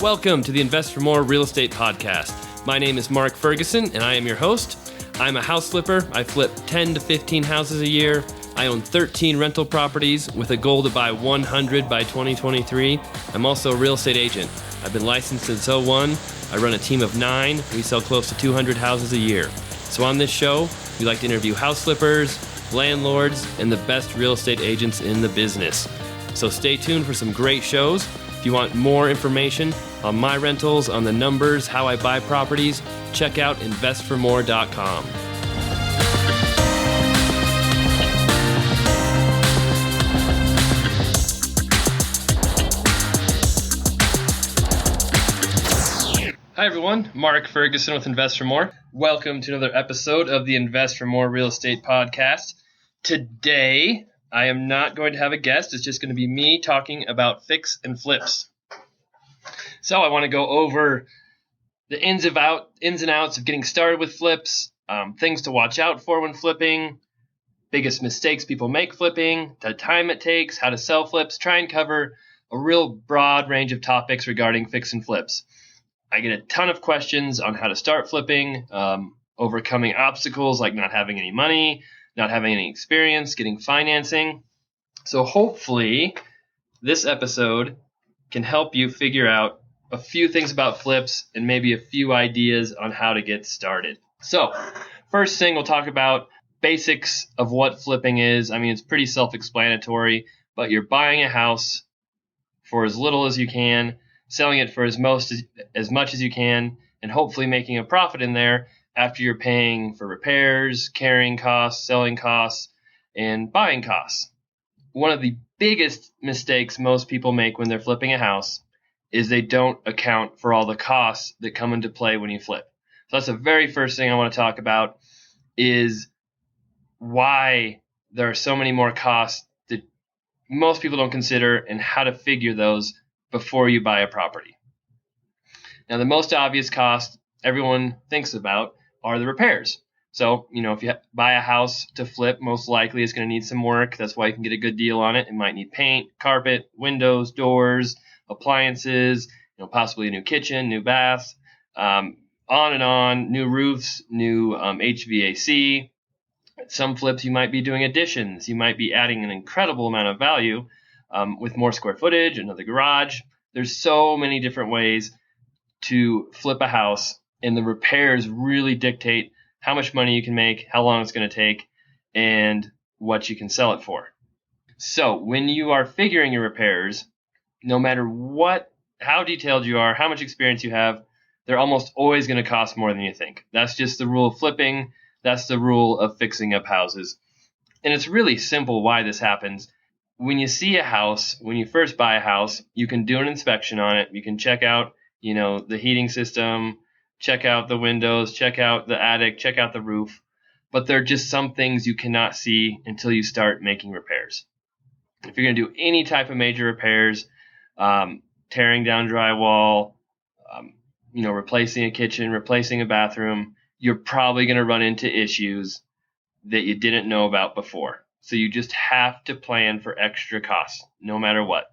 Welcome to the Invest for More Real Estate Podcast. My name is Mark Ferguson, and I am your host. I'm a house flipper. I flip 10 to 15 houses a year. I own 13 rental properties with a goal to buy 100 by 2023. I'm also a real estate agent. I've been licensed since '01. I run a team of 9. We sell close to 200 houses a year. So on this show, we like to interview house flippers, landlords, and the best real estate agents in the business. So stay tuned for some great shows. If you want more information on my rentals, on the numbers, how I buy properties, check out investformore.com. Hi everyone, Mark Ferguson with Invest for More. Welcome to another episode of the Invest for More Real Estate Podcast. Today, I am not going to have a guest. It's just going to be me talking about fix and flips. So I want to go over the ins and outs of getting started with flips, things to watch out for when flipping, biggest mistakes people make flipping, the time it takes, how to sell flips, try and cover a real broad range of topics regarding fix and flips. I get a ton of questions on how to start flipping, overcoming obstacles like not having any money, not having any experience, getting financing. So hopefully this episode can help you figure out a few things about flips and maybe a few ideas on how to get started. So first thing, we'll talk about basics of what flipping is. I mean, it's pretty self-explanatory, but you're buying a house for as little as you can, selling it for as much as you can, and hopefully making a profit in there after you're paying for repairs, carrying costs, selling costs, and buying costs. One of the biggest mistakes most people make when they're flipping a house is they don't account for all the costs that come into play when you flip. So that's the very first thing I want to talk about is why there are so many more costs that most people don't consider and how to figure those before you buy a property. Now, the most obvious cost everyone thinks about are the repairs. So, if you buy a house to flip, most likely it's going to need some work. That's why you can get a good deal on it. It might need paint, carpet, windows, doors, appliances, possibly a new kitchen, new bath, on and on, new roofs, new HVAC. Some flips you might be doing additions. You might be adding an incredible amount of value with more square footage, another garage. There's so many different ways to flip a house, and the repairs really dictate how much money you can make, how long it's going to take, and what you can sell it for. So when you are figuring your repairs, no matter how detailed you are, how much experience you have, they're almost always going to cost more than you think. That's just the rule of flipping. That's the rule of fixing up houses. And it's really simple why this happens. When you see a house, when you first buy a house, you can do an inspection on it. You can check out, the heating system, check out the windows, check out the attic, check out the roof. But there are just some things you cannot see until you start making repairs. If you're going to do any type of major repairs, tearing down drywall, replacing a kitchen, replacing a bathroom, you're probably going to run into issues that you didn't know about before. So you just have to plan for extra costs, no matter what.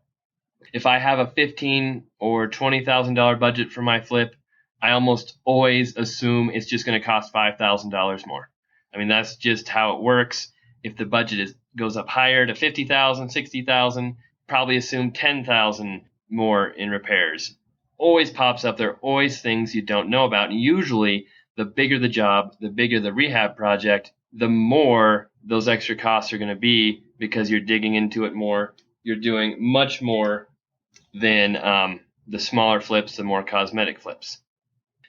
If I have a $15,000 or $20,000 budget for my flip, I almost always assume it's just going to cost $5,000 more. I mean, that's just how it works. If the budget goes up higher to $50,000, $60,000, probably assume $10,000 more in repairs. Always pops up. There are always things you don't know about. And usually, the bigger the job, the bigger the rehab project, the more those extra costs are going to be because you're digging into it more. You're doing much more than the smaller flips, the more cosmetic flips.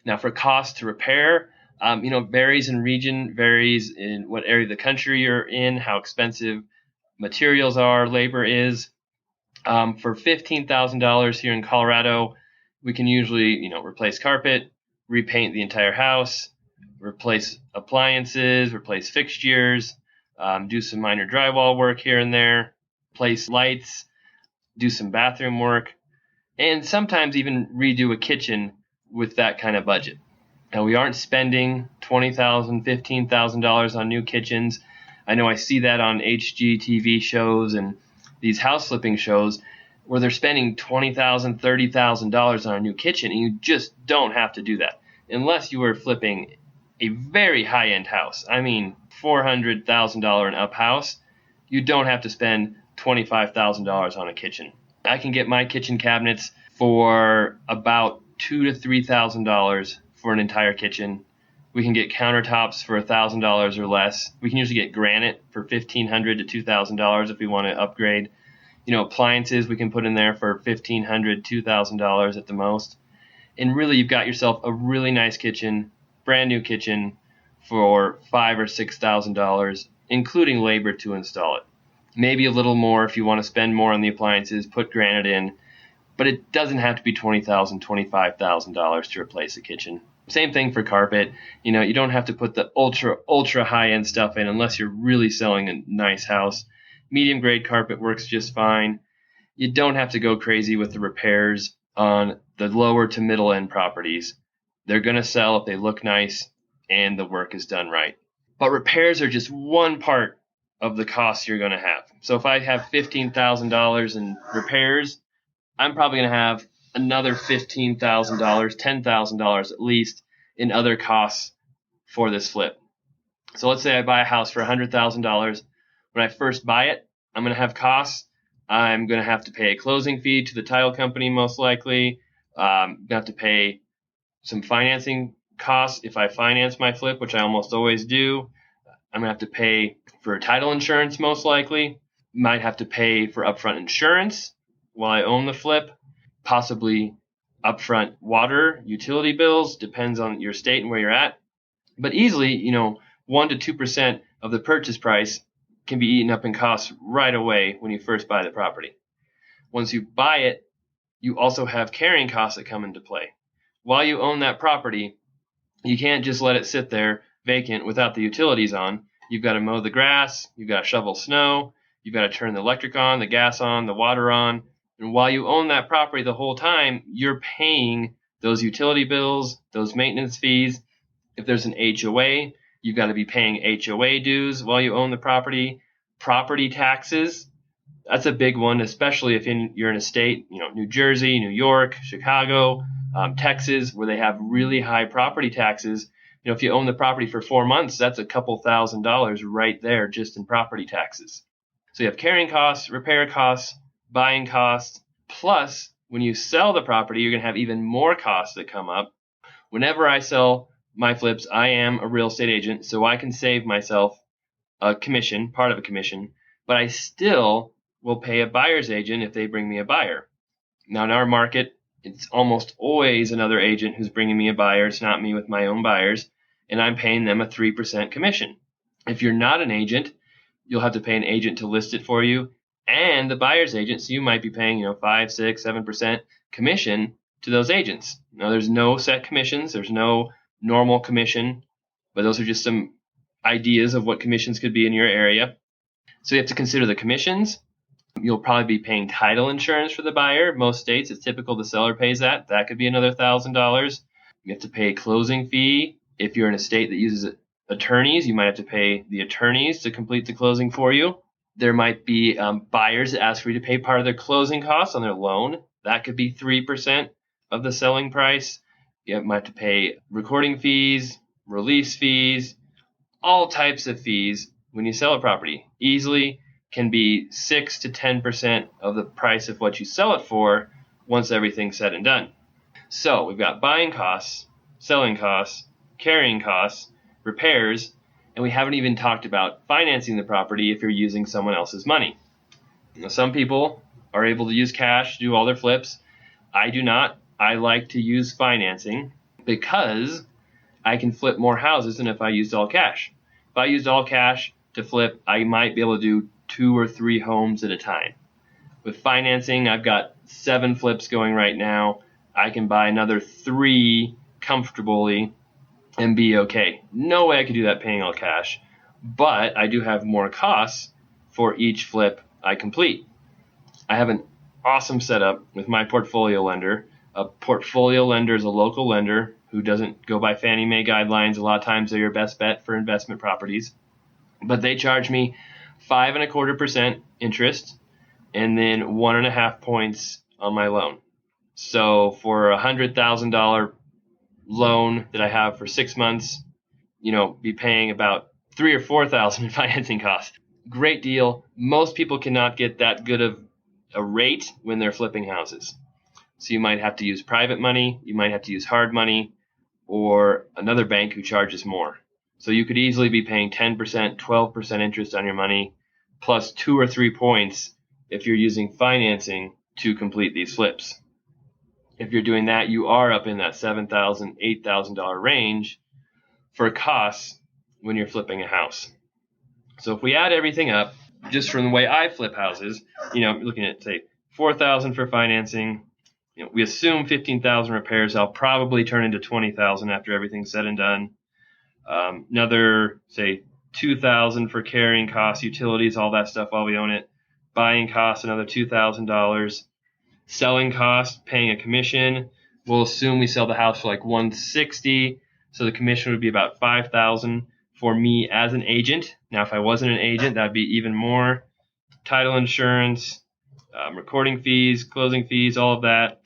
Now, for cost to repair, varies in region, varies in what area of the country you're in, how expensive materials are, labor is. For $15,000 here in Colorado, we can usually, replace carpet, repaint the entire house, replace appliances, replace fixtures, do some minor drywall work here and there, replace lights, do some bathroom work, and sometimes even redo a kitchen with that kind of budget. Now, we aren't spending $20,000, $15,000 on new kitchens. I know I see that on HGTV shows and these house flipping shows. where they're spending $20,000, $30,000 on a new kitchen, and you just don't have to do that unless you are flipping a very high-end house. I mean, $400,000 and up house. You don't have to spend $25,000 on a kitchen. I can get my kitchen cabinets for about $2,000 to $3,000 for an entire kitchen. We can get countertops for $1,000 or less. We can usually get granite for $1,500 to $2,000 if we want to upgrade. Appliances we can put in there for $1,500, $2,000 at the most. And really, you've got yourself a really nice kitchen, brand new kitchen, for $5,000 or $6,000, including labor to install it. Maybe a little more if you want to spend more on the appliances, put granite in, but it doesn't have to be $20,000, $25,000 to replace a kitchen. Same thing for carpet. You don't have to put the ultra high-end stuff in unless you're really selling a nice house. Medium grade carpet works just fine. You don't have to go crazy with the repairs on the lower to middle end properties. They're going to sell if they look nice and the work is done right. But repairs are just one part of the costs you're going to have. So if I have $15,000 in repairs, I'm probably going to have another $15,000, $10,000 at least in other costs for this flip. So let's say I buy a house for $100,000. When I first buy it, I'm going to have costs. I'm going to have to pay a closing fee to the title company most likely. I'm going to have to pay some financing costs if I finance my flip, which I almost always do. I'm going to have to pay for title insurance most likely. Might have to pay for upfront insurance while I own the flip. Possibly upfront water, utility bills, depends on your state and where you're at. But easily, 1% to 2% of the purchase price can be eaten up in costs right away when you first buy the property. Once you buy it, you also have carrying costs that come into play. While you own that property, you can't just let it sit there vacant without the utilities on. You've got to mow the grass, you've got to shovel snow, you've got to turn the electric on, the gas on, the water on. And while you own that property the whole time, you're paying those utility bills, those maintenance fees. If there's an HOA, you've got to be paying HOA dues while you own the property. Property taxes, that's a big one, especially if you're in a state, New Jersey, New York, Chicago, Texas, where they have really high property taxes. If you own the property for 4 months, that's a couple $1,000s right there just in property taxes. So you have carrying costs, repair costs, buying costs, plus when you sell the property, you're going to have even more costs that come up. Whenever I sell my flips, I am a real estate agent, so I can save myself a commission, part of a commission, but I still will pay a buyer's agent if they bring me a buyer. Now in our market, it's almost always another agent who's bringing me a buyer. It's not me with my own buyers, and I'm paying them a 3% commission. If you're not an agent, you'll have to pay an agent to list it for you, and the buyer's agent, so you might be paying 5, 6, 7% commission to those agents. Now there's no set commissions, there's no normal commission, but those are just some ideas of what commissions could be in your area. So you have to consider the commissions. You'll probably be paying title insurance for the buyer. Most states, it's typical the seller pays that. That could be another $1,000. You have to pay a closing fee. If you're in a state that uses attorneys, you might have to pay the attorneys to complete the closing for you. There might be buyers that ask for you to pay part of their closing costs on their loan. That could be 3% of the selling price. You might have to pay recording fees, release fees, all types of fees when you sell a property. Easily can be 6 to 10% of the price of what you sell it for once everything's said and done. So we've got buying costs, selling costs, carrying costs, repairs, and we haven't even talked about financing the property if you're using someone else's money. Some people are able to use cash to do all their flips. I do not. I like to use financing because I can flip more houses than if I used all cash. If I used all cash to flip, I might be able to do 2 or 3 homes at a time. With financing, I've got 7 flips going right now. I can buy another 3 comfortably and be okay. No way I could do that paying all cash, but I do have more costs for each flip I complete. I have an awesome setup with my portfolio lender. A portfolio lender is a local lender who doesn't go by Fannie Mae guidelines. A lot of times they're your best bet for investment properties, but they charge me 5.25% interest, and then 1.5 points on my loan. So for a $100,000 loan that I have for 6 months, be paying about $3,000 or $4,000 in financing costs. Great deal. Most people cannot get that good of a rate when they're flipping houses. So you might have to use private money, you might have to use hard money, or another bank who charges more. So you could easily be paying 10%, 12% interest on your money, plus 2 or 3 points if you're using financing to complete these flips. If you're doing that, you are up in that $7,000, $8,000 range for costs when you're flipping a house. So if we add everything up, just from the way I flip houses, looking at, say, $4,000 for financing, we assume 15,000 repairs. I'll probably turn into 20,000 after everything's said and done. Another, say, 2,000 for carrying costs, utilities, all that stuff while we own it. Buying costs, another $2,000. Selling costs, paying a commission. We'll assume we sell the house for like $160,000, so the commission would be about $5,000 for me as an agent. Now, if I wasn't an agent, that'd be even more. Title insurance, recording fees, closing fees, all of that.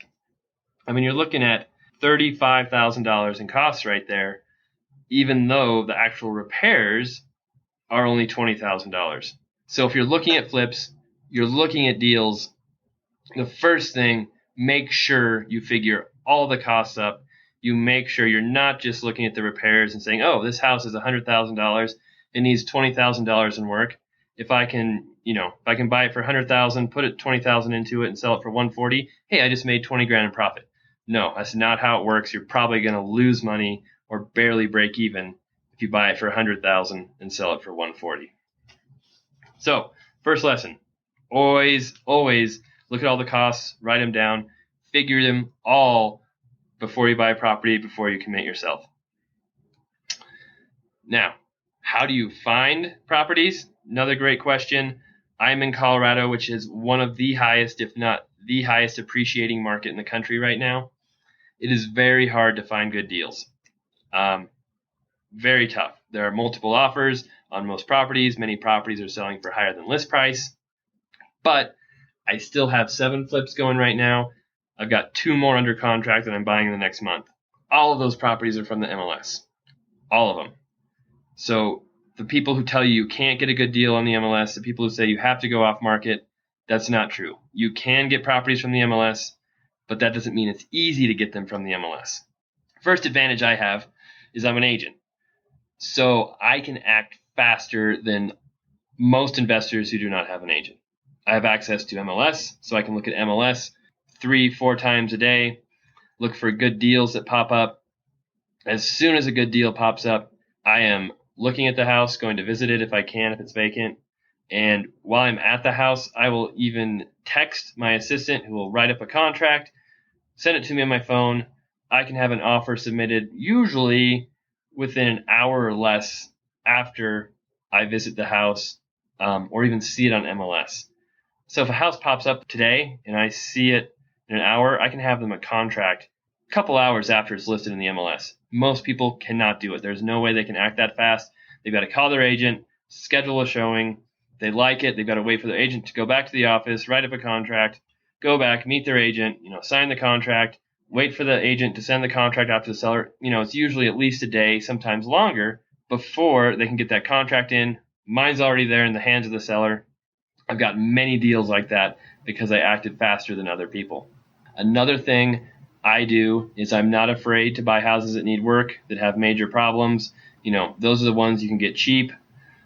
I mean, you're looking at $35,000 in costs right there, even though the actual repairs are only $20,000. So if you're looking at flips, you're looking at deals, the first thing, make sure you figure all the costs up. You make sure you're not just looking at the repairs and saying, oh, this house is $100,000. It needs $20,000 in work. If I can buy it for $100,000, put it $20,000 into it and sell it for $140,000, hey, I just made $20,000 in profit. No, that's not how it works. You're probably going to lose money or barely break even if you buy it for $100,000 and sell it for $140,000. So, first lesson, always look at all the costs, write them down, figure them all before you buy a property, before you commit yourself. Now, how do you find properties? Another great question. I'm in Colorado, which is one of the highest, if not the highest appreciating market in the country right now. It is very hard to find good deals. Very tough. There are multiple offers on most properties. Many properties are selling for higher than list price. But I still have 7 flips going right now. I've got 2 more under contract that I'm buying in the next month. All of those properties are from the MLS. All of them. So the people who tell you can't get a good deal on the MLS, the people who say you have to go off market, that's not true. You can get properties from the MLS, but that doesn't mean it's easy to get them from the MLS. First advantage I have is I'm an agent. So I can act faster than most investors who do not have an agent. I have access to MLS, so I can look at MLS 3-4 times a day, look for good deals that pop up. As soon as a good deal pops up, I am looking at the house, going to visit it if I can, if it's vacant. And while I'm at the house, I will even text my assistant who will write up a contract, send it to me on my phone. I can have an offer submitted usually within an hour or less after I visit the house or even see it on MLS. So if a house pops up today and I see it in an hour, I can have them a contract a couple hours after it's listed in the MLS. Most people cannot do it. There's no way they can act that fast. They've got to call their agent, schedule a showing. If they like it, they've got to wait for their agent to go back to the office, write up a contract, go back, meet their agent, sign the contract, wait for the agent to send the contract out to the seller. It's usually at least a day, sometimes longer, before they can get that contract in. Mine's already there in the hands of the seller. I've got many deals like that because I acted faster than other people. Another thing I do is I'm not afraid to buy houses that need work, that have major problems. Those are the ones you can get cheap.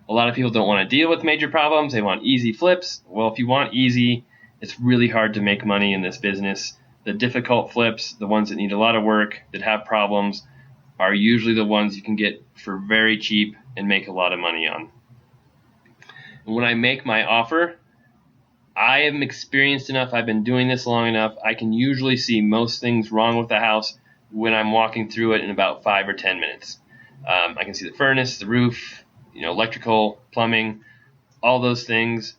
A lot of people don't want to deal with major problems. They want easy flips. Well, if you want easy, it's really hard to make money in this business. The difficult flips, the ones that need a lot of work, that have problems, are usually the ones you can get for very cheap and make a lot of money on. And when I make my offer, I am experienced enough, I've been doing this long enough, I can usually see most things wrong with the house when I'm walking through it in about 5 or 10 minutes. I can see the furnace, the roof, electrical, plumbing, all those things,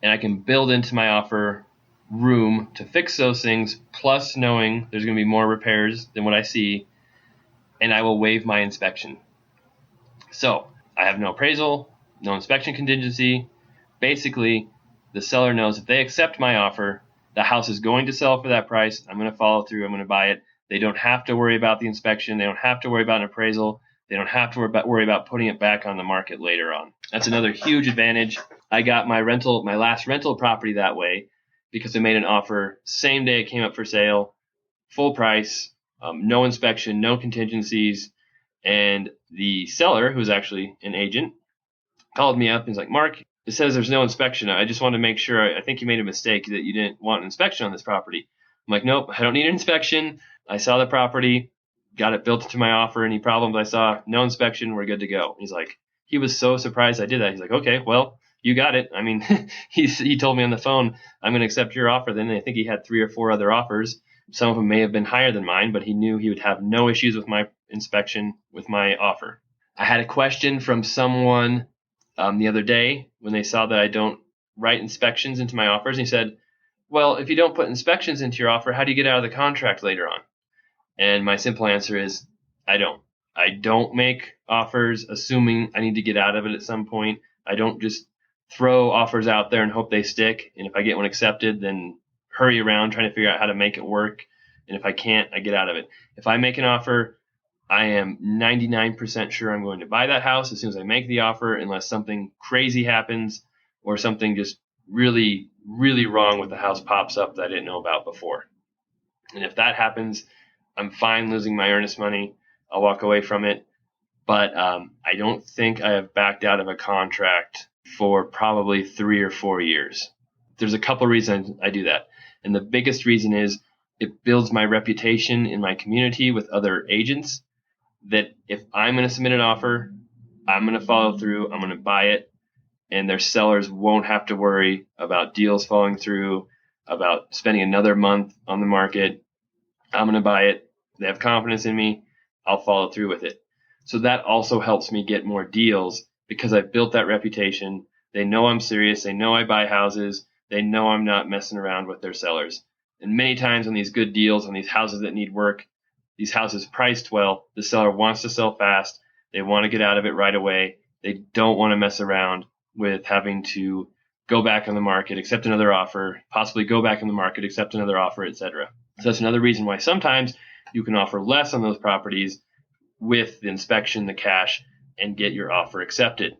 and I can build into my offer room to fix those things, plus knowing there's going to be more repairs than what I see, and I will waive my inspection. So I have no appraisal, no inspection contingency. Basically, the seller knows if they accept my offer, the house is going to sell for that price. I'm going to follow through. I'm going to buy it. They don't have to worry about the inspection. They don't have to worry about an appraisal. They don't have to worry about putting it back on the market later on. That's another huge advantage. I got my last rental property that way because I made an offer same day it came up for sale, full price, no inspection, no contingencies. And the seller, who's actually an agent, called me up and was like, Mark, it says there's no inspection. I just want to make sure. I think you made a mistake that you didn't want an inspection on this property. I'm like, nope, I don't need an inspection. I saw the property, got it built to my offer. Any problems I saw, no inspection, we're good to go. He's like, he was so surprised I did that. He's like, okay, well, you got it. I mean, he told me on the phone, I'm going to accept your offer. Then I think he had 3 or 4 other offers. Some of them may have been higher than mine, but he knew he would have no issues with my inspection, with my offer. I had a question from someone the other day when they saw that I don't write inspections into my offers. And he said, well, if you don't put inspections into your offer, how do you get out of the contract later on? And my simple answer is, I don't. I don't make offers assuming I need to get out of it at some point. I don't just throw offers out there and hope they stick. And if I get one accepted, then hurry around trying to figure out how to make it work. And if I can't, I get out of it. If I make an offer, I am 99% sure I'm going to buy that house as soon as I make the offer, unless something crazy happens or something just really, really wrong with the house pops up that I didn't know about before. And if that happens, I'm fine losing my earnest money. I'll walk away from it. But I don't think I have backed out of a contract for probably 3 or 4 years. There's a couple reasons I do that. And the biggest reason is it builds my reputation in my community with other agents, that if I'm going to submit an offer, I'm going to follow through, I'm going to buy it, and their sellers won't have to worry about deals falling through, about spending another month on the market. I'm going to buy it. They have confidence in me. I'll follow through with it. So that also helps me get more deals because I've built that reputation. They know I'm serious. They know I buy houses. They know I'm not messing around with their sellers. And many times on these good deals, on these houses that need work, these houses priced well, the seller wants to sell fast. They want to get out of it right away. They don't want to mess around with having to go back on the market, accept another offer, possibly go back on the market, accept another offer, etc. So that's another reason why sometimes you can offer less on those properties with the inspection, the cash, and get your offer accepted.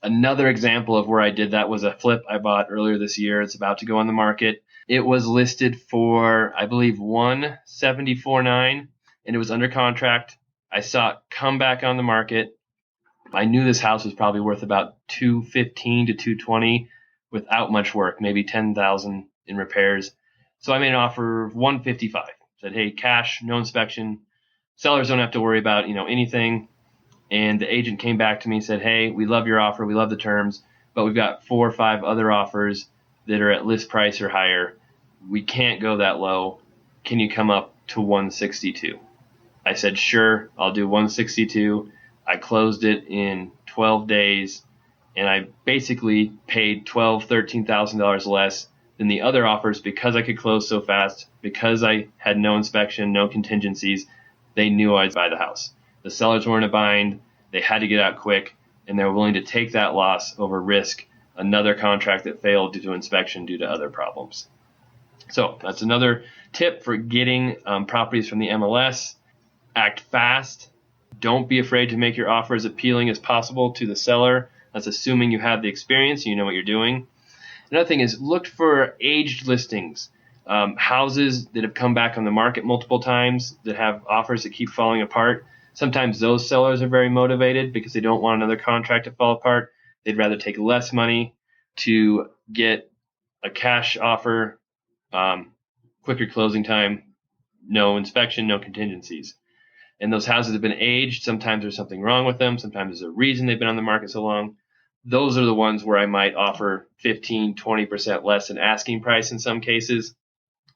Another example of where I did that was a flip I bought earlier this year. It's about to go on the market. It was listed for, I believe, $174,900, and it was under contract. I saw it come back on the market. I knew this house was probably worth about $215,000 to $220,000 without much work, maybe $10,000 in repairs. So I made an offer of $155,000. Said, hey, cash, no inspection. Sellers don't have to worry about anything. And the agent came back to me and said, hey, we love your offer, we love the terms, but we've got 4 or 5 other offers that are at list price or higher. We can't go that low. Can you come up to $162,000? I said, sure, I'll do $162,000. I closed it in 12 days, and I basically paid $12,000, $13,000 less than the other offers because I could close so fast, because I had no inspection, no contingencies. They knew I'd buy the house. The sellers were in a bind. They had to get out quick, and they were willing to take that loss over risk another contract that failed due to inspection due to other problems. So that's another tip for getting properties from the MLS. Act fast. Don't be afraid to make your offer as appealing as possible to the seller. That's assuming you have the experience and you know what you're doing. Another thing is look for aged listings. Houses that have come back on the market multiple times that have offers that keep falling apart. Sometimes those sellers are very motivated because they don't want another contract to fall apart. They'd rather take less money to get a cash offer, quicker closing time, no inspection, no contingencies. And those houses have been aged. Sometimes there's something wrong with them. Sometimes there's a reason they've been on the market so long. Those are the ones where I might offer 15, 20% less than asking price in some cases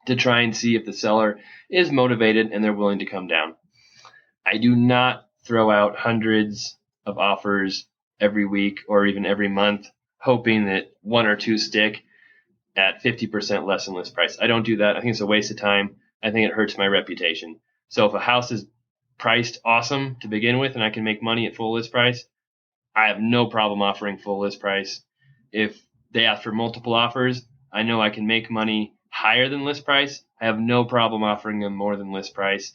to try and see if the seller is motivated and they're willing to come down. I do not throw out hundreds of offers every week or even every month, hoping that 1 or 2 stick at 50% less than list price. I don't do that. I think it's a waste of time. I think it hurts my reputation. So if a house is priced awesome to begin with and I can make money at full list price, I have no problem offering full list price. If they ask for multiple offers. I know I can make money higher than list price. I have no problem offering them more than list price.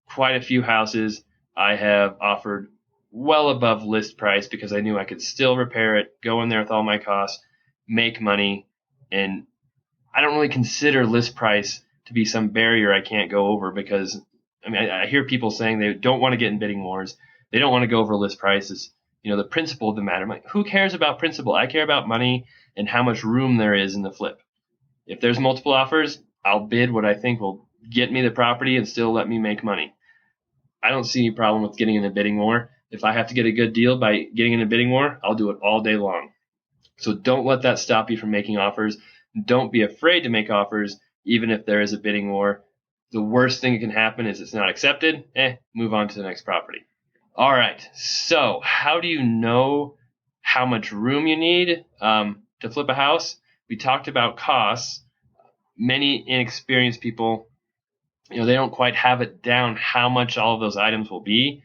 Quite a few houses I have offered well above list price because I knew I could still repair it, go in there with all my costs, make money, and I don't really consider list price to be some barrier I can't go over because, I hear people saying they don't want to get in bidding wars. They don't want to go over list prices. The principle of the matter. I'm like, who cares about principle? I care about money and how much room there is in the flip. If there's multiple offers, I'll bid what I think will get me the property and still let me make money. I don't see any problem with getting in a bidding war. If I have to get a good deal by getting in a bidding war, I'll do it all day long. So don't let that stop you from making offers. Don't be afraid to make offers, even if there is a bidding war. The worst thing that can happen is it's not accepted. Move on to the next property. All right. So how do you know how much room you need to flip a house? We talked about costs. Many inexperienced people, they don't quite have it down how much all of those items will be.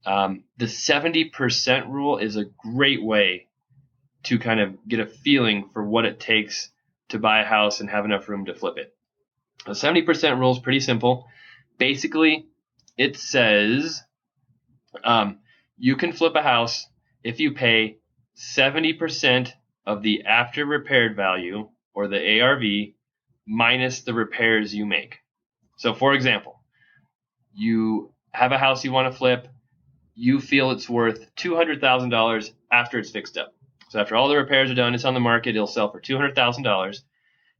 The 70% rule is a great way to kind of get a feeling for what it takes to buy a house and have enough room to flip it. The 70% rule is pretty simple. Basically, it says you can flip a house if you pay 70% of the after repaired value, or the ARV, minus the repairs you make. So, for example, you have a house you want to flip. You feel it's worth $200,000 after it's fixed up. So after all the repairs are done, it's on the market, it'll sell for $200,000.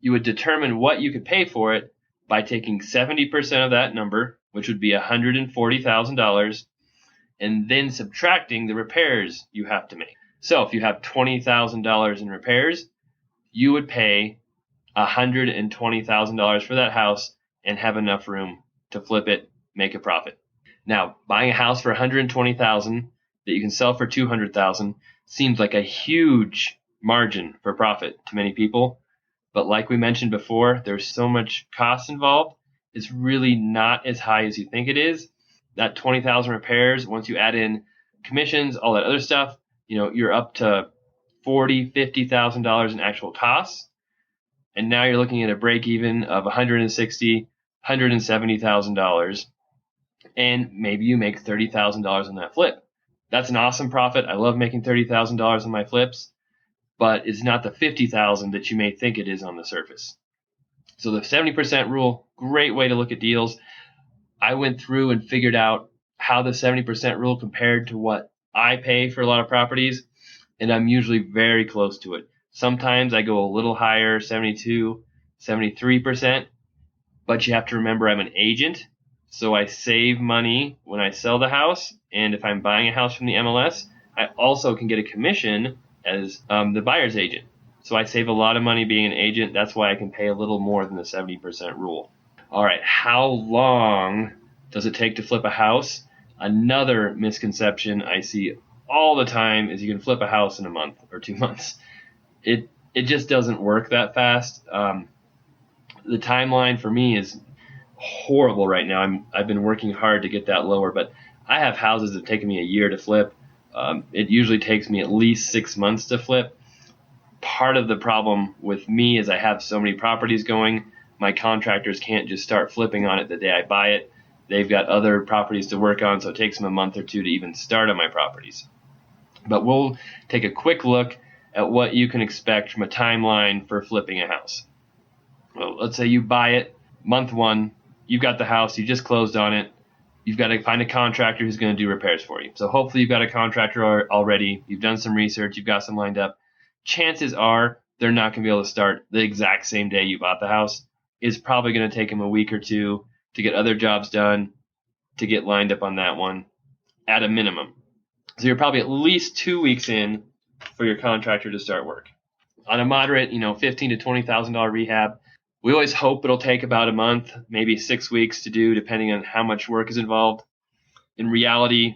You would determine what you could pay for it by taking 70% of that number, which would be $140,000, and then subtracting the repairs you have to make. So if you have $20,000 in repairs, you would pay $120,000 for that house and have enough room to flip it, make a profit. Now, buying a house for $120,000 that you can sell for $200,000 seems like a huge margin for profit to many people. But like we mentioned before, there's so much cost involved. It's really not as high as you think it is. That $20,000 repairs, once you add in commissions, all that other stuff, you're up to $40,000, $50,000 in actual costs. And now you're looking at a break even of $160,000, $170,000. And maybe you make $30,000 on that flip. That's an awesome profit. I love making $30,000 on my flips, but it's not the $50,000 that you may think it is on the surface. So the 70% rule, great way to look at deals. I went through and figured out how the 70% rule compared to what I pay for a lot of properties, and I'm usually very close to it. Sometimes I go a little higher, 72, 73%, but you have to remember I'm an agent. So I save money when I sell the house, and if I'm buying a house from the MLS, I also can get a commission as the buyer's agent. So I save a lot of money being an agent. That's why I can pay a little more than the 70% rule. All right, how long does it take to flip a house? Another misconception I see all the time is you can flip a house in a month or 2 months. It just doesn't work that fast. The timeline for me is horrible right now. I've been working hard to get that lower, but I have houses that have taken me a year to flip. It usually takes me at least 6 months to flip. Part of the problem with me is I have so many properties going. My contractors can't just start flipping on it the day I buy it. They've got other properties to work on, so it takes them a month or two to even start on my properties. But we'll take a quick look at what you can expect from a timeline for flipping a house. Well, let's say you buy it, month one, you've got the house, you just closed on it. You've got to find a contractor who's going to do repairs for you. So hopefully you've got a contractor already. You've done some research. You've got some lined up. Chances are they're not going to be able to start the exact same day you bought the house. It's probably going to take them a week or two to get other jobs done, to get lined up on that one at a minimum. So you're probably at least 2 weeks in for your contractor to start work. On a moderate, $15,000 to $20,000 rehab, we always hope it'll take about a month, maybe 6 weeks to do, depending on how much work is involved. In reality,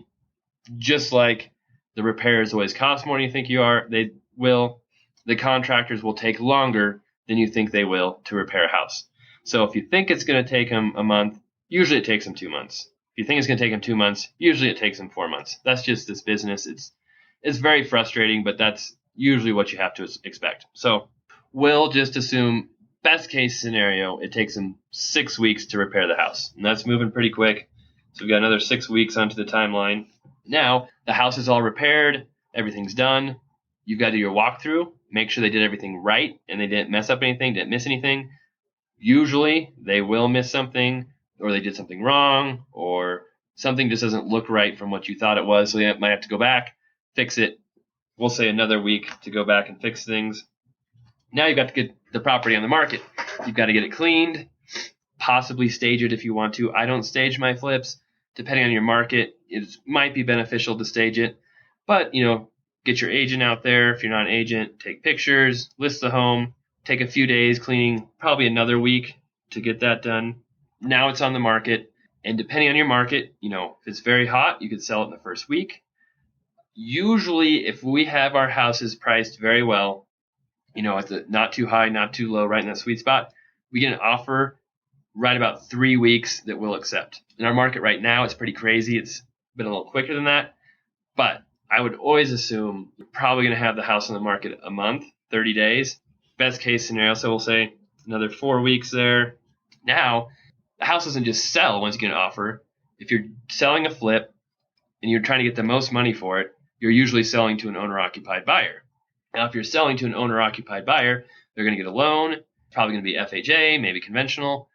just like the repairs always cost more than you think they will, the contractors will take longer than you think they will to repair a house. So if you think it's going to take them a month, usually it takes them 2 months. If you think it's going to take them 2 months, usually it takes them 4 months. That's just this business. It's very frustrating, but that's usually what you have to expect. So we'll just assume best case scenario, it takes them 6 weeks to repair the house. And that's moving pretty quick. So we've got another 6 weeks onto the timeline. Now the house is all repaired. Everything's done. You've got to do your walkthrough. Make sure they did everything right and they didn't mess up anything, didn't miss anything. Usually they will miss something, or they did something wrong, or something just doesn't look right from what you thought it was. So you might have to go back, fix it. We'll say another week to go back and fix things. Now you've got to get the property on the market. You've got to get it cleaned, possibly stage it if you want to. I don't stage my flips. Depending on your market, it might be beneficial to stage it. But, get your agent out there. If you're not an agent, take pictures, list the home, take a few days cleaning, probably another week to get that done. Now it's on the market. And depending on your market, if it's very hot, you could sell it in the first week. Usually, if we have our houses priced very well, at the not too high, not too low, right in that sweet spot, we get an offer right about 3 weeks that we'll accept. In our market right now, it's pretty crazy. It's been a little quicker than that. But I would always assume you're probably going to have the house on the market a month, 30 days. Best case scenario, so we'll say another 4 weeks there. Now, the house doesn't just sell once you get an offer. If you're selling a flip and you're trying to get the most money for it, you're usually selling to an owner-occupied buyer. Now, if you're selling to an owner-occupied buyer, they're going to get a loan, probably going to be FHA, maybe conventional.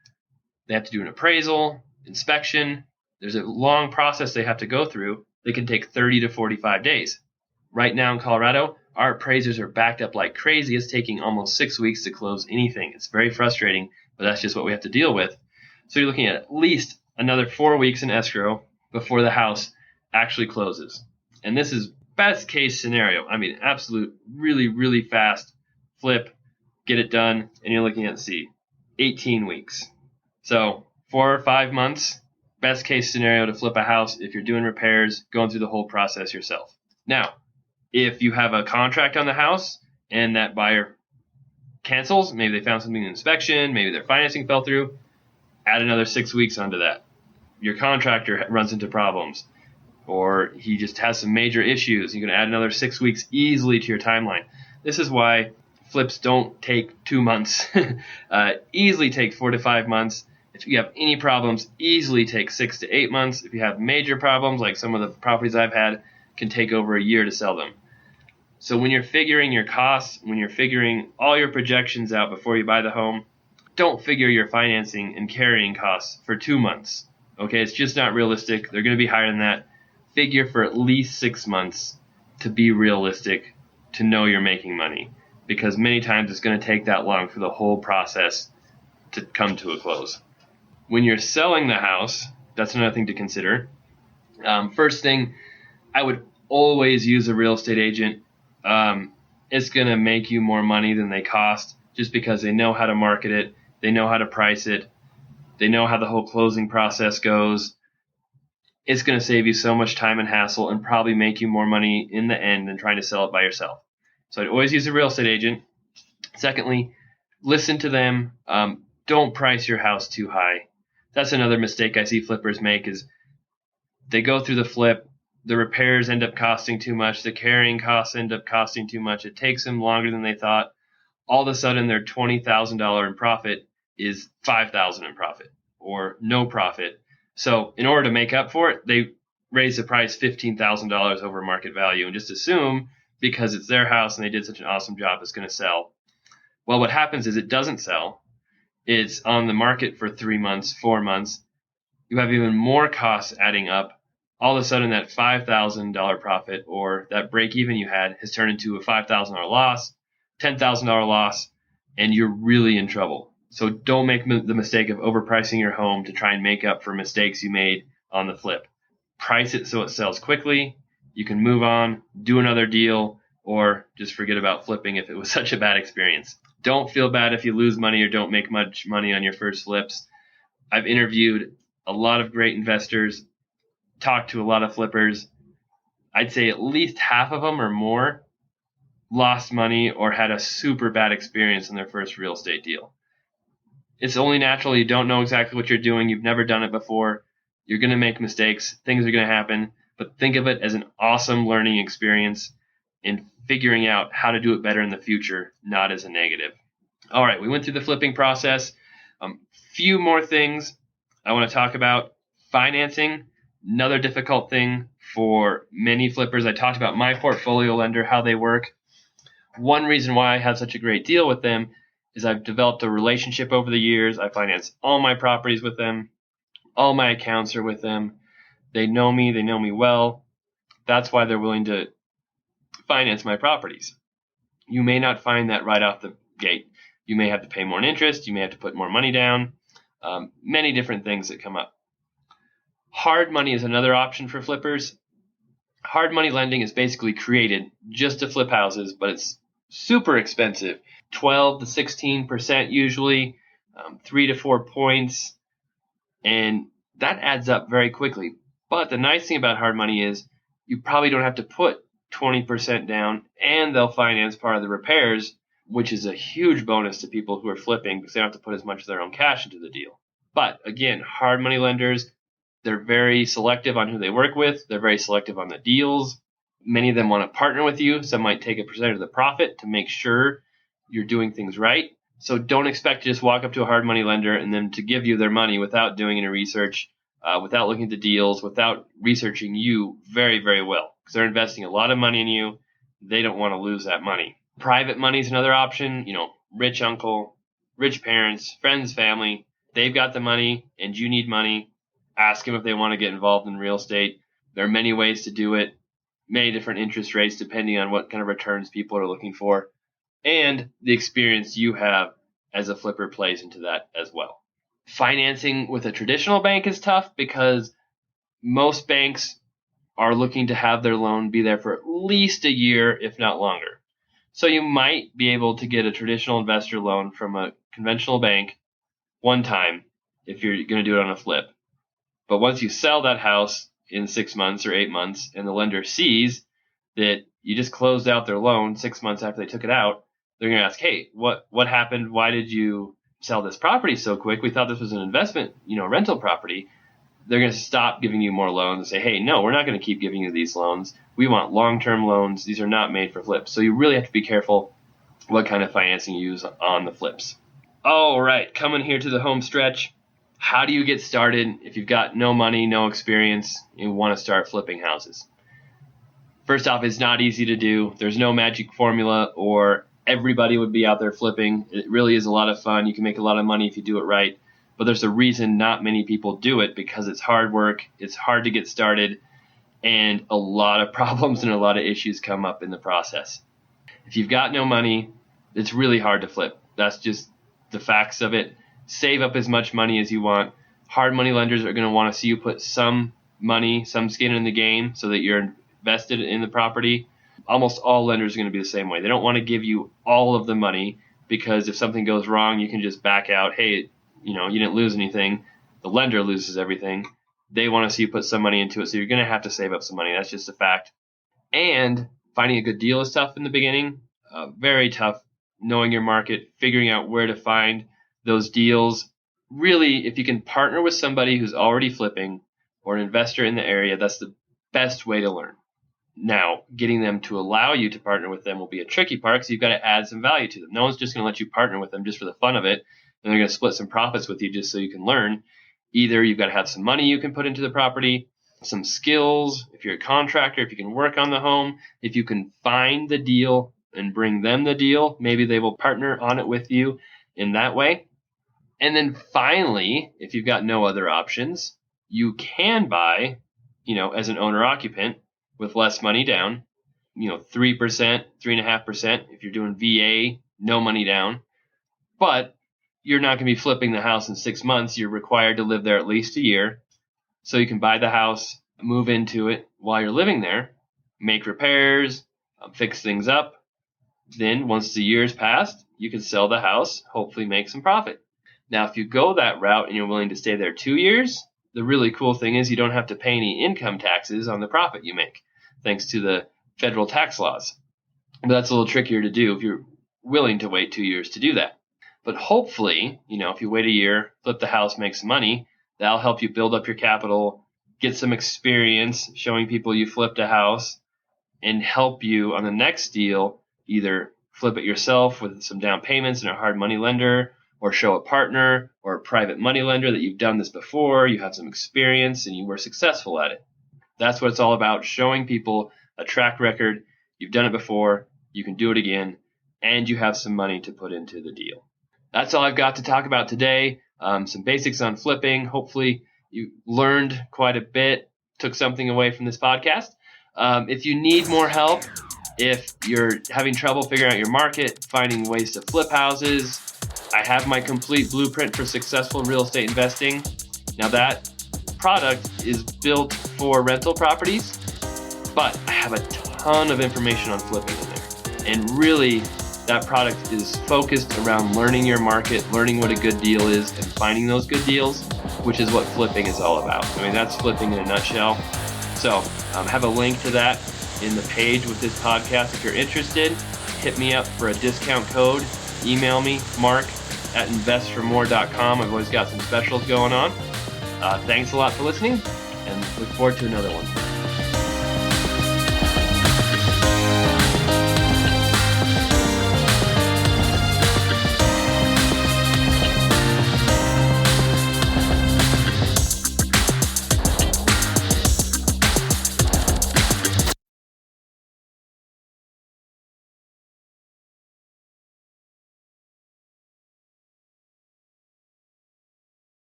They have to do an appraisal, inspection. There's a long process they have to go through. They can take 30 to 45 days. Right now in Colorado, our appraisers are backed up like crazy. It's taking almost 6 weeks to close anything. It's very frustrating, but that's just what we have to deal with. So you're looking at least another 4 weeks in escrow before the house actually closes. And this is best case scenario. I mean, absolute, really, really fast flip, get it done, and you're looking at, 18 weeks. So 4 or 5 months, best case scenario to flip a house if you're doing repairs, going through the whole process yourself. Now, if you have a contract on the house and that buyer cancels, maybe they found something in inspection, maybe their financing fell through, add another 6 weeks onto that. Your contractor runs into problems, or he just has some major issues. You're going to add another 6 weeks easily to your timeline. This is why flips don't take 2 months. Easily take 4 to 5 months. If you have any problems, easily take 6 to 8 months. If you have major problems, like some of the properties I've had, can take over a year to sell them. So when you're figuring your costs, when you're figuring all your projections out before you buy the home, don't figure your financing and carrying costs for 2 months. Okay, it's just not realistic. They're going to be higher than that. Figure for at least 6 months to be realistic, to know you're making money. Because many times it's going to take that long for the whole process to come to a close. When you're selling the house, that's another thing to consider. First thing, I would always use a real estate agent. It's going to make you more money than they cost, just because they know how to market it, they know how to price it, they know how the whole closing process goes. It's going to save you so much time and hassle and probably make you more money in the end than trying to sell it by yourself. So I'd always use a real estate agent. Secondly, listen to them. Don't price your house too high. That's another mistake I see flippers make, is they go through the flip, the repairs end up costing too much, the carrying costs end up costing too much, it takes them longer than they thought. All of a sudden their $20,000 in profit is $5,000 in profit, or no profit. So in order to make up for it, they raise the price $15,000 over market value and just assume because it's their house and they did such an awesome job, it's going to sell. Well, what happens is it doesn't sell. It's on the market for 3 months, 4 months. You have even more costs adding up. All of a sudden that $5,000 profit, or that break even you had, has turned into a $5,000 loss, $10,000 loss, and you're really in trouble. So don't make the mistake of overpricing your home to try and make up for mistakes you made on the flip. Price it so it sells quickly. You can move on, do another deal, or just forget about flipping if it was such a bad experience. Don't feel bad if you lose money or don't make much money on your first flips. I've interviewed a lot of great investors, talked to a lot of flippers. I'd say at least half of them or more lost money or had a super bad experience in their first real estate deal. It's only natural. You don't know exactly what you're doing. You've never done it before. You're going to make mistakes. Things are going to happen. But think of it as an awesome learning experience. and figuring out how to do it better in the future, not as a negative. All right, we went through the flipping process. Few more things I want to talk about. Financing, another difficult thing for many flippers. I talked about my portfolio lender, how they work. One reason why I have such a great deal with them is I've developed a relationship over the years. I finance all my properties with them. All my accounts are with them. They know me well. That's why they're willing to finance my properties. You may not find that right off the gate. You may have to pay more in interest. You may have to put more money down. Many different things that come up. Hard money is another option for flippers. Hard money lending is basically created just to flip houses, but it's super expensive. 12 to 16% usually, 3 to 4 points, and that adds up very quickly. But the nice thing about hard money is you probably don't have to put 20% down, and they'll finance part of the repairs, which is a huge bonus to people who are flipping because they don't have to put as much of their own cash into the deal. But again, hard money lenders, they're very selective on who they work with. They're very selective on the deals. Many of them want to partner with you. Some might take a percentage of the profit to make sure you're doing things right. So don't expect to just walk up to a hard money lender and then to give you their money without doing any research, without looking at the deals, without researching you very, very well. Because they're investing a lot of money in you. They don't want to lose that money. Private money is another option. Rich uncle, rich parents, friends, family. They've got the money and you need money. Ask them if they want to get involved in real estate. There are many ways to do it, many different interest rates depending on what kind of returns people are looking for. And the experience you have as a flipper plays into that as well. Financing with a traditional bank is tough because most banks are looking to have their loan be there for at least a year, if not longer. So you might be able to get a traditional investor loan from a conventional bank one time if you're going to do it on a flip. But once you sell that house in 6 months or 8 months and the lender sees that you just closed out their loan 6 months after they took it out, they're going to ask, hey, what happened? Why did you sell this property so quick? We thought this was an investment, rental property. They're going to stop giving you more loans and say, hey, no, we're not going to keep giving you these loans. We want long-term loans. These are not made for flips. So you really have to be careful what kind of financing you use on the flips. All right, coming here to the home stretch. How do you get started if you've got no money, no experience, and you want to start flipping houses? First off, it's not easy to do. There's no magic formula or everybody would be out there flipping. It really is a lot of fun. You can make a lot of money if you do it right. But there's a reason not many people do it because it's hard work. It's hard to get started. And a lot of problems and a lot of issues come up in the process. If you've got no money, it's really hard to flip. That's just the facts of it. Save up as much money as you want. Hard money lenders are going to want to see you put some money, some skin in the game so that you're invested in the property. Almost all lenders are going to be the same way. They don't want to give you all of the money because if something goes wrong, you can just back out. Hey, you didn't lose anything. The lender loses everything. They want to see you put some money into it, so you're going to have to save up some money. That's just a fact. And finding a good deal is tough in the beginning. Very tough. Knowing your market, figuring out where to find those deals. Really, if you can partner with somebody who's already flipping or an investor in the area, that's the best way to learn. Now, getting them to allow you to partner with them will be a tricky part because you've got to add some value to them. No one's just going to let you partner with them just for the fun of it, and they're going to split some profits with you just so you can learn. Either you've got to have some money you can put into the property, some skills, if you're a contractor, if you can work on the home, if you can find the deal and bring them the deal, maybe they will partner on it with you in that way. And then finally, if you've got no other options, you can buy, as an owner-occupant with less money down, 3%, 3.5% if you're doing VA, no money down. But you're not going to be flipping the house in 6 months. You're required to live there at least a year. So you can buy the house, move into it while you're living there, make repairs, fix things up. Then once the year's passed, you can sell the house, hopefully make some profit. Now, if you go that route and you're willing to stay there 2 years, the really cool thing is you don't have to pay any income taxes on the profit you make, thanks to the federal tax laws. But that's a little trickier to do if you're willing to wait 2 years to do that. But hopefully, if you wait a year, flip the house, make some money, that'll help you build up your capital, get some experience showing people you flipped a house, and help you on the next deal, either flip it yourself with some down payments and a hard money lender, or show a partner or a private money lender that you've done this before, you have some experience, and you were successful at it. That's what it's all about, showing people a track record. You've done it before, you can do it again, and you have some money to put into the deal. That's all I've got to talk about today. Some basics on flipping. Hopefully you learned quite a bit, took something away from this podcast. If you need more help, if you're having trouble figuring out your market, finding ways to flip houses, I have my complete blueprint for successful real estate investing. Now that product is built for rental properties, but I have a ton of information on flipping in there. And really, that product is focused around learning your market, learning what a good deal is, and finding those good deals, which is what flipping is all about. I mean, that's flipping in a nutshell. So have a link to that in the page with this podcast. If you're interested, hit me up for a discount code. Email me, mark@investformore.com. I've always got some specials going on. Thanks a lot for listening, and look forward to another one.